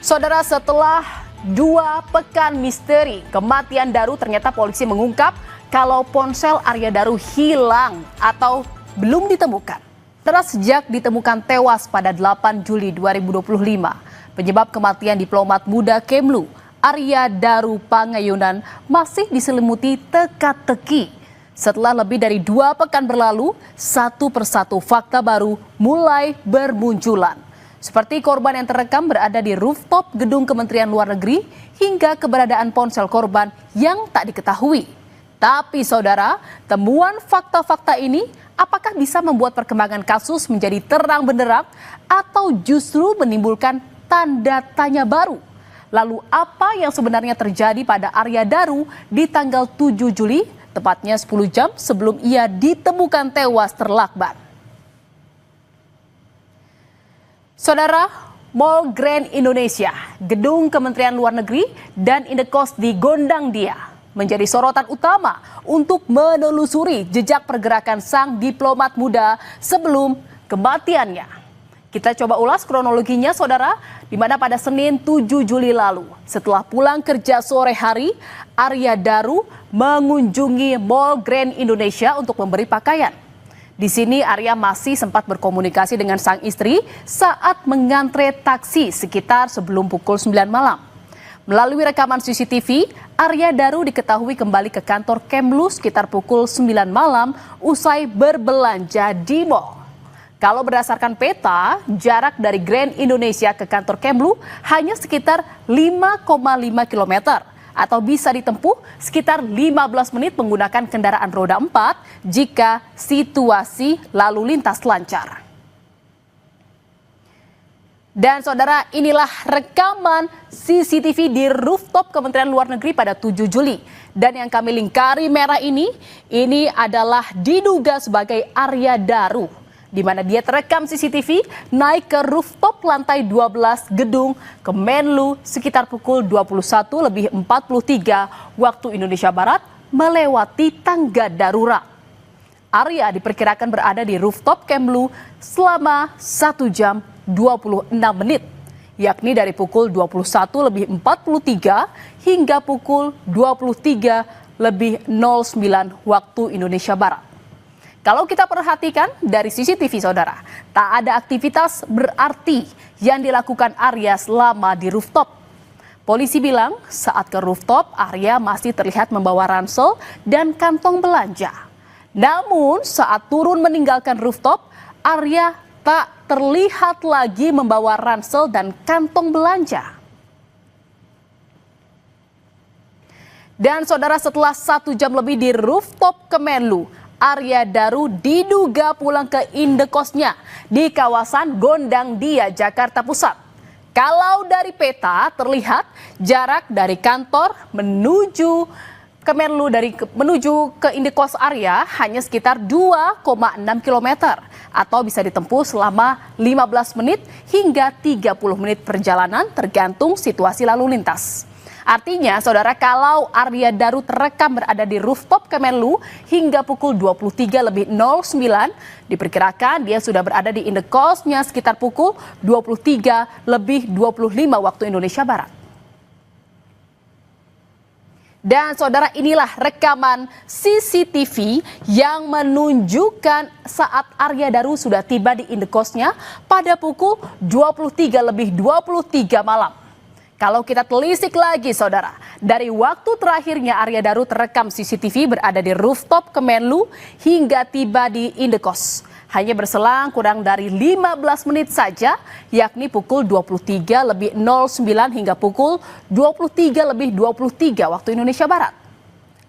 Saudara, setelah 2 pekan misteri kematian Daru, ternyata polisi mengungkap kalau ponsel Arya Daru hilang atau belum ditemukan. Sejak ditemukan tewas pada 8 Juli 2025, penyebab kematian diplomat muda Kemlu, Arya Daru Pangayunan, masih diselimuti teka-teki. Setelah lebih dari 2 pekan berlalu, satu persatu fakta baru mulai bermunculan. Seperti korban yang terekam berada di rooftop gedung Kementerian Luar Negeri hingga keberadaan ponsel korban yang tak diketahui. Tapi saudara, temuan fakta-fakta ini apakah bisa membuat perkembangan kasus menjadi terang benderang atau justru menimbulkan tanda tanya baru? Lalu apa yang sebenarnya terjadi pada Arya Daru di tanggal 7 Juli, tepatnya 10 jam sebelum ia ditemukan tewas terlakban? Saudara, Mall Grand Indonesia, gedung Kementerian Luar Negeri, dan Indekos di Gondang Dia menjadi sorotan utama untuk menelusuri jejak pergerakan sang diplomat muda sebelum kematiannya. Kita coba ulas kronologinya, saudara, di mana pada Senin 7 Juli lalu, setelah pulang kerja sore hari, Arya Daru mengunjungi Mall Grand Indonesia untuk memberi pakaian. Di sini Arya masih sempat berkomunikasi dengan sang istri saat mengantre taksi sekitar sebelum pukul 9 malam. Melalui rekaman CCTV, Arya Daru diketahui kembali ke kantor Kemlu sekitar pukul 9 malam usai berbelanja di mall. Kalau berdasarkan peta, jarak dari Grand Indonesia ke kantor Kemlu hanya sekitar 5,5 km. Atau bisa ditempuh sekitar 15 menit menggunakan kendaraan roda 4 jika situasi lalu lintas lancar. Dan saudara, inilah rekaman CCTV di rooftop Kementerian Luar Negeri pada 7 Juli. Dan yang kami lingkari merah ini adalah diduga sebagai Arya Daru, di mana dia terekam CCTV naik ke rooftop lantai 12 gedung Kemenlu sekitar pukul 21:43 waktu Indonesia Barat melewati tangga darurat. Arya diperkirakan berada di rooftop Kemlu selama 1 jam 26 menit, yakni dari pukul 21:43 hingga pukul 23:09 waktu Indonesia Barat. Kalau kita perhatikan dari CCTV, saudara, tak ada aktivitas berarti yang dilakukan Arya selama di rooftop. Polisi bilang saat ke rooftop, Arya masih terlihat membawa ransel dan kantong belanja. Namun saat turun meninggalkan rooftop, Arya tak terlihat lagi membawa ransel dan kantong belanja. Dan saudara, setelah 1 jam lebih di rooftop Kemenlu, Arya Daru diduga pulang ke indekosnya di kawasan Gondang Dia, Jakarta Pusat. Kalau dari peta terlihat jarak dari kantor menuju Kemenlu menuju ke indekos Arya hanya sekitar 2,6 km atau bisa ditempuh selama 15 menit hingga 30 menit perjalanan tergantung situasi lalu lintas. Artinya, saudara, kalau Arya Daru terekam berada di rooftop Kemenlu hingga pukul 23:09, diperkirakan dia sudah berada di indekosnya sekitar pukul 23:25 waktu Indonesia Barat. Dan saudara, inilah rekaman CCTV yang menunjukkan saat Arya Daru sudah tiba di indekosnya pada pukul 23:23 malam. Kalau kita telisik lagi, saudara, dari waktu terakhirnya Arya Daru terekam CCTV berada di rooftop Kemenlu hingga tiba di indekos, hanya berselang kurang dari 15 menit saja, yakni pukul 23:09 hingga pukul 23:23 waktu Indonesia Barat.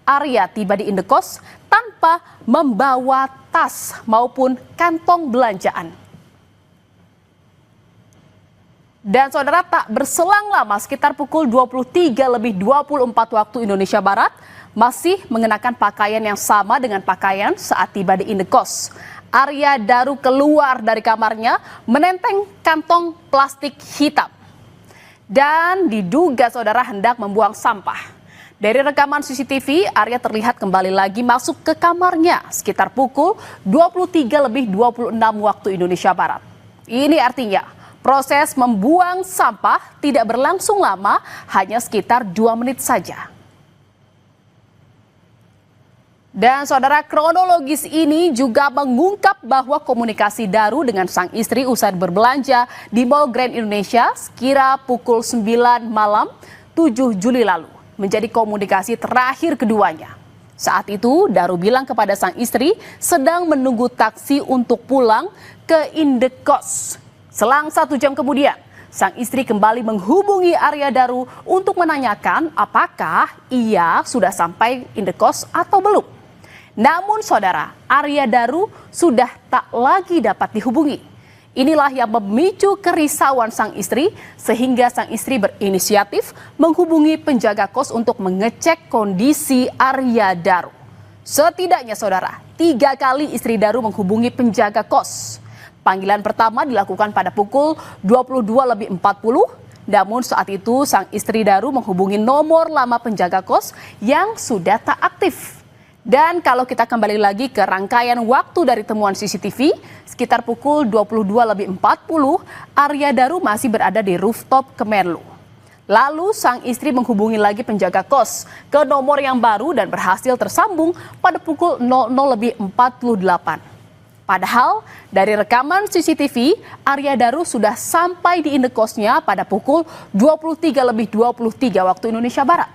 Arya tiba di indekos tanpa membawa tas maupun kantong belanjaan. Dan saudara, tak berselang lama sekitar pukul 23:24 waktu Indonesia Barat masih mengenakan pakaian yang sama dengan pakaian saat tiba di indekos. Arya Daru keluar dari kamarnya menenteng kantong plastik hitam dan diduga saudara hendak membuang sampah. Dari rekaman CCTV, Arya terlihat kembali lagi masuk ke kamarnya sekitar pukul 23:26 waktu Indonesia Barat. Ini artinya Proses membuang sampah tidak berlangsung lama, hanya sekitar 2 menit saja. Dan saudara, kronologis ini juga mengungkap bahwa komunikasi Daru dengan sang istri usai berbelanja di Mall Grand Indonesia sekira pukul 9 malam 7 Juli lalu menjadi komunikasi terakhir keduanya. Saat itu Daru bilang kepada sang istri sedang menunggu taksi untuk pulang ke Indekos. Selang 1 jam kemudian, sang istri kembali menghubungi Arya Daru untuk menanyakan apakah ia sudah sampai Indekos atau belum. Namun saudara, Arya Daru sudah tak lagi dapat dihubungi. Inilah yang memicu kerisauan sang istri sehingga sang istri berinisiatif menghubungi penjaga kos untuk mengecek kondisi Arya Daru. Setidaknya saudara, 3 kali istri Daru menghubungi penjaga kos. Panggilan pertama dilakukan pada pukul 22.40, namun saat itu sang istri Daru menghubungi nomor lama penjaga kos yang sudah tak aktif. Dan kalau kita kembali lagi ke rangkaian waktu dari temuan CCTV, sekitar pukul 22.40, Arya Daru masih berada di rooftop Kemenlu. Lalu sang istri menghubungi lagi penjaga kos ke nomor yang baru dan berhasil tersambung pada pukul 00.48. Padahal dari rekaman CCTV, Arya Daru sudah sampai di indekosnya pada pukul 23.23 waktu Indonesia Barat.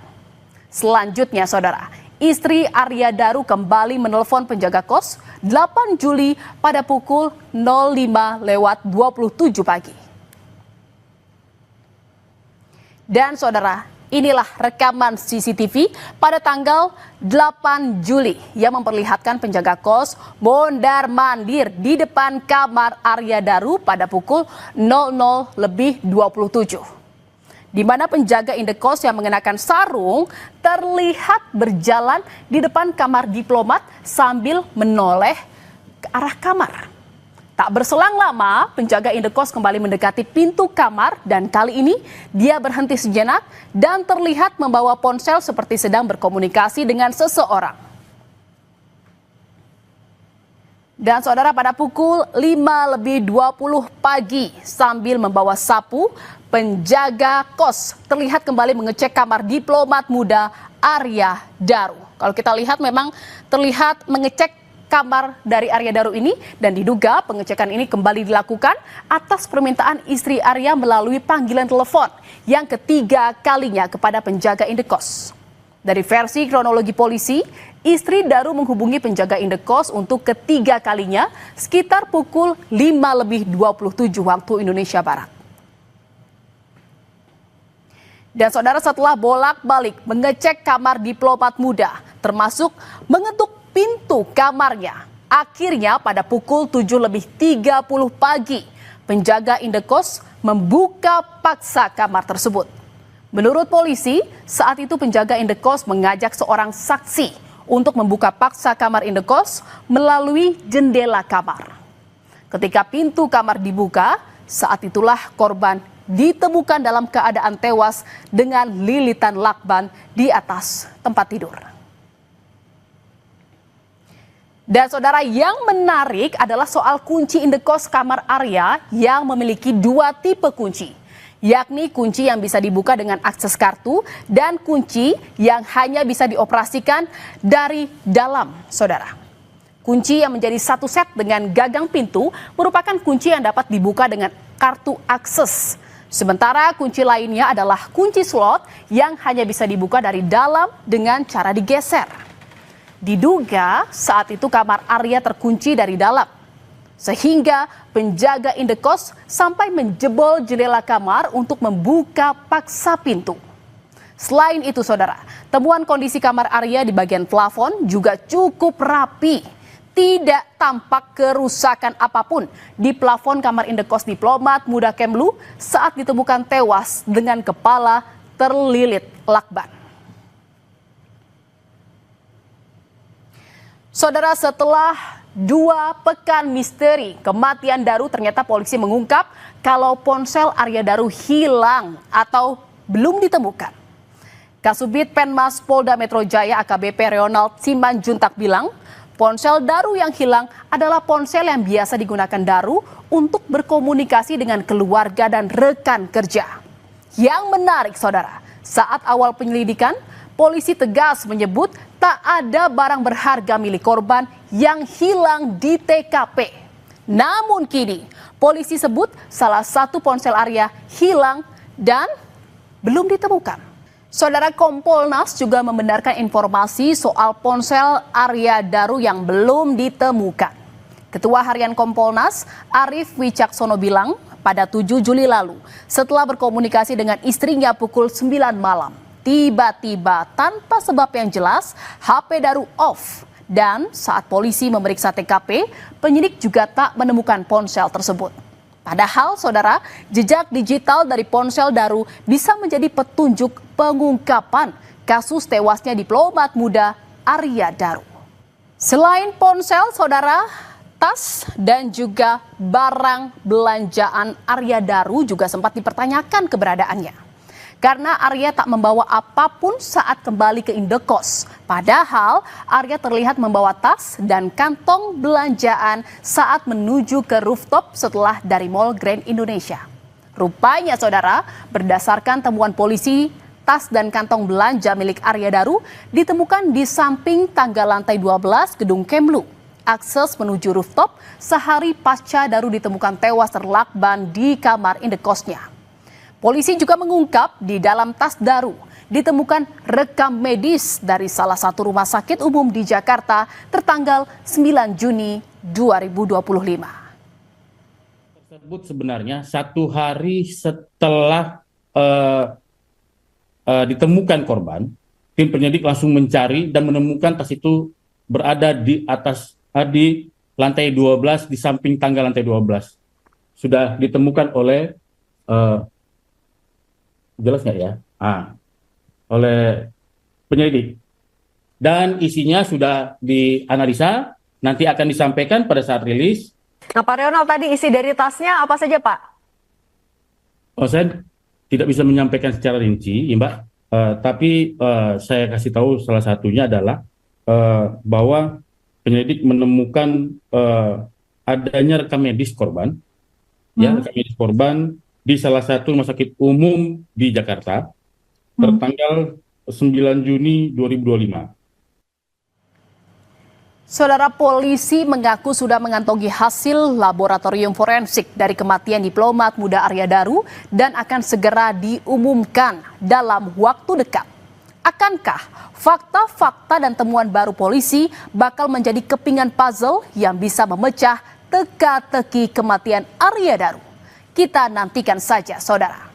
Selanjutnya saudara, istri Arya Daru kembali menelpon penjaga kos 8 Juli pada pukul 05.27 pagi. Dan saudara, inilah rekaman CCTV pada tanggal 8 Juli yang memperlihatkan penjaga kos mondar-mandir di depan kamar Arya Daru pada pukul 00.27. Di mana penjaga indekos yang mengenakan sarung terlihat berjalan di depan kamar diplomat sambil menoleh ke arah kamar. Tak berselang lama, penjaga indekos kembali mendekati pintu kamar dan kali ini dia berhenti sejenak dan terlihat membawa ponsel seperti sedang berkomunikasi dengan seseorang. Dan saudara, pada pukul 5.20 pagi sambil membawa sapu, penjaga kos terlihat kembali mengecek kamar diplomat muda Arya Daru. Kalau kita lihat memang terlihat mengecek kamar dari Arya Daru ini dan diduga pengecekan ini kembali dilakukan atas permintaan istri Arya melalui panggilan telepon yang ketiga kalinya kepada penjaga indekos. Dari versi kronologi polisi, istri Daru menghubungi penjaga indekos untuk ketiga kalinya sekitar pukul 5.27 waktu Indonesia Barat. Dan saudara, setelah bolak-balik mengecek kamar diplomat muda, termasuk mengetuk pintu kamarnya, akhirnya pada pukul 7.30 pagi, penjaga indekos membuka paksa kamar tersebut. Menurut polisi, saat itu penjaga indekos mengajak seorang saksi untuk membuka paksa kamar indekos melalui jendela kamar. Ketika pintu kamar dibuka, saat itulah korban ditemukan dalam keadaan tewas dengan lilitan lakban di atas tempat tidur. Dan saudara, yang menarik adalah soal kunci indekos kamar Arya yang memiliki 2 tipe kunci, yakni kunci yang bisa dibuka dengan akses kartu dan kunci yang hanya bisa dioperasikan dari dalam, saudara. Kunci yang menjadi satu set dengan gagang pintu merupakan kunci yang dapat dibuka dengan kartu akses. Sementara kunci lainnya adalah kunci slot yang hanya bisa dibuka dari dalam dengan cara digeser. Diduga saat itu kamar Arya terkunci dari dalam, sehingga penjaga indekos sampai menjebol jendela kamar untuk membuka paksa pintu. Selain itu saudara, temuan kondisi kamar Arya di bagian plafon juga cukup rapi. Tidak tampak kerusakan apapun di plafon kamar indekos diplomat muda Kemlu saat ditemukan tewas dengan kepala terlilit lakban. Saudara, setelah 2 pekan misteri kematian Daru, ternyata polisi mengungkap kalau ponsel Arya Daru hilang atau belum ditemukan. Kasubit Penmas Polda Metro Jaya AKBP Ronald Simanjuntak bilang, Ponsel Daru yang hilang adalah ponsel yang biasa digunakan Daru untuk berkomunikasi dengan keluarga dan rekan kerja. Yang menarik, saudara, saat awal penyelidikan, polisi tegas menyebut tak ada barang berharga milik korban yang hilang di TKP. Namun kini, polisi sebut salah satu ponsel Arya hilang dan belum ditemukan. Saudara, Kompolnas juga membenarkan informasi soal ponsel Arya Daru yang belum ditemukan. Ketua Harian Kompolnas, Arief Wicaksono bilang pada 7 Juli lalu, setelah berkomunikasi dengan istrinya pukul 9 malam, tiba-tiba tanpa sebab yang jelas, HP Daru off. Dan saat polisi memeriksa TKP, penyidik juga tak menemukan ponsel tersebut. Padahal, saudara, jejak digital dari ponsel Daru bisa menjadi petunjuk pengungkapan kasus tewasnya diplomat muda Arya Daru. Selain ponsel, saudara, tas dan juga barang belanjaan Arya Daru juga sempat dipertanyakan keberadaannya. Karena Arya tak membawa apapun saat kembali ke Indekos. Padahal Arya terlihat membawa tas dan kantong belanjaan saat menuju ke rooftop setelah dari Mall Grand Indonesia. Rupanya, saudara, berdasarkan temuan polisi, tas dan kantong belanja milik Arya Daru ditemukan di samping tangga lantai 12 gedung Kemlu. Akses menuju rooftop sehari pasca Daru ditemukan tewas terlakban di kamar indekosnya. Polisi juga mengungkap di dalam tas Daru ditemukan rekam medis dari salah satu rumah sakit umum di Jakarta tertanggal 9 Juni 2025. Tersebut sebenarnya 1 hari setelah ditemukan korban, tim penyidik langsung mencari dan menemukan tas itu berada di atas di lantai 12 di samping tangga lantai 12. Sudah ditemukan oleh jelas nggak ya? Oleh penyelidik. Dan isinya sudah dianalisa, nanti akan disampaikan pada saat rilis. Nah, Pak Rionald, tadi isi dari tasnya apa saja, Pak? Saya tidak bisa menyampaikan secara rinci, Mbak. Tapi saya kasih tahu salah satunya adalah bahwa penyelidik menemukan adanya rekam medis korban, ya, rekam medis korban di salah satu rumah sakit umum di Jakarta tertanggal 9 Juni 2025. Saudara, polisi mengaku sudah mengantongi hasil laboratorium forensik dari kematian diplomat muda Arya Daru dan akan segera diumumkan dalam waktu dekat. Akankah fakta-fakta dan temuan baru polisi bakal menjadi kepingan puzzle yang bisa memecah teka-teki kematian Arya Daru? Kita nantikan saja, saudara.